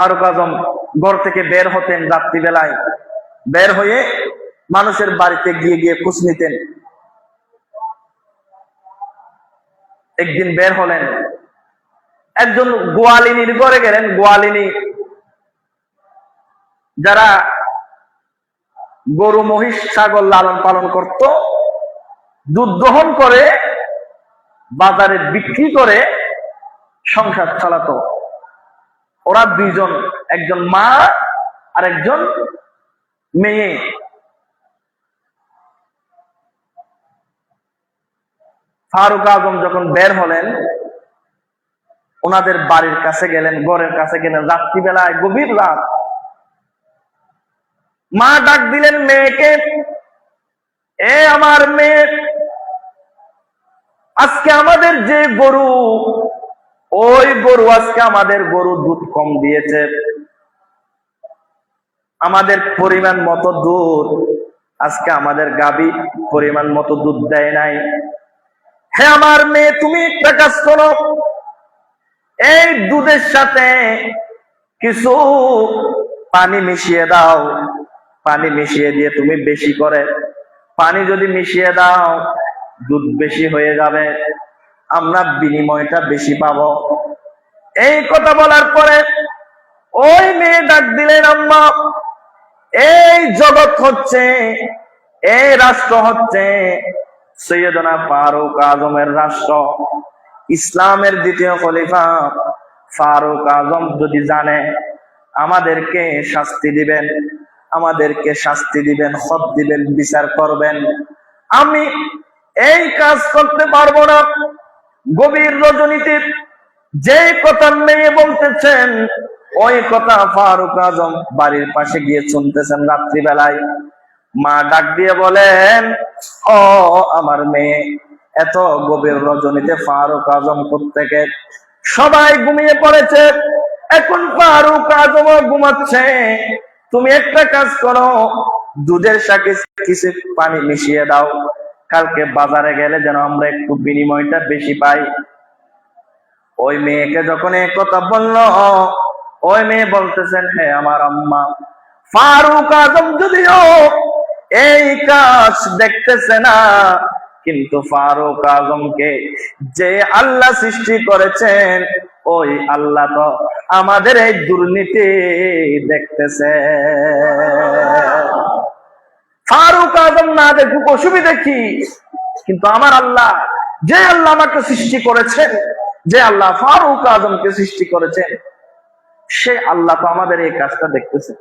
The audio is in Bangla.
ফারুক আজম ঘর থেকে বের হতেন রাত্রিবেলায়, বের হয়ে মানুষের বাড়িতে গিয়ে গিয়ে খোঁজ নিতেন। একদিন বের হলেন, একজন গোয়ালিনীর ঘরে গেলেন। গোয়ালিনী যারা গরু মহিষ ছাগল লালন পালন করত, দুধ দহন করে বাজারে বিক্রি করে সংসার চালাতো। ওরা দুইজন, একজন মা আর একজন মেয়ে। ফারুক আজম যখন বের হলেন, ওনাদের বাড়ির কাছে গেলেন, ঘরের কাছে গেলেন, রাত্রিবেলায়, গভীর রাত। মা ডাক দিলেন মেয়েকে, এ আমার মেয়ে, আজকে আমাদের যে গরু, ওই গরু আজকে আমাদের গরু দুধ কম দিয়েছে, আমাদের পরিমাণ মতো দুধ, আজকে আমাদের গাভী পরিমাণ মতো দুধ দেয় নাই। হে আমার মেয়ে, তুমি একটা কাজ করো, এই দুধের সাথে কিছু পানি মিশিয়ে দাও। পানি মিশিয়ে দিয়ে তুমি বেশি করে পানি যদি মিশিয়ে দাও, দুধ বেশি হয়ে যাবে, আমরা বিনিময়টা বেশি পাবো। এই কথা বলার পরে ওই মেয়ে ডাক দিলেন, আম্মা, এই জগৎ হচ্ছে, এই রাষ্ট্র হচ্ছে সৈয়দনা ফারুক আজমের রাষ্ট্র, ইসলামের দ্বিতীয় খলিফা ফারুক আজম যদি জানে, আমাদেরকে শাস্তি দিবেন, আমাদেরকে শাস্তি দিবেন, হদ দিবেন, বিচার করবেন। আমি এই কাজ করতে পারবো না। গভীর রজনীতে যে কথা মেয়ে বলতেছেন, ওই কথা ফারুক আজম বাড়ির পাশে গিয়ে শুনতেছেন রাত্রিবেলায়। মা ডাক দিয়ে বলেন, ও আমার মেয়ে, এত গভীর রজনীতে ফারুক আজম কোত্থেকে? সবাই ঘুমিয়ে পড়েছে, এখন ফারুক আজমও ঘুমাচ্ছে। তুমি একটা কাজ করো, দুধের সাথে কিছু পানি মিশিয়ে দাও, কালকে বাজারে গেলে যেন আমরা একটু বিনিময়টা বেশি পাই। ওই মেয়েকে যখন এই কথা বললো, ওই মেয়ে বলতেছেন, হে আমার আম্মা, ফারুক আজম যদিও এই কাজ দেখতেছে না, কিন্তু ফারুক আজমকে যে আল্লাহ সৃষ্টি করেছেন, ওই আল্লাহ তো আমাদের এই দুর্নীতি দেখতেছে। ফারুক আজম না দেখুক অসুবিধা কি, কিন্তু আমার আল্লাহ, যে আল্লাহ আমাকে সৃষ্টি করেছেন, যে আল্লাহ ফারুক আজমকে সৃষ্টি করেছেন, সে আল্লাহ তো আমাদের এই কাজটা দেখতেছে।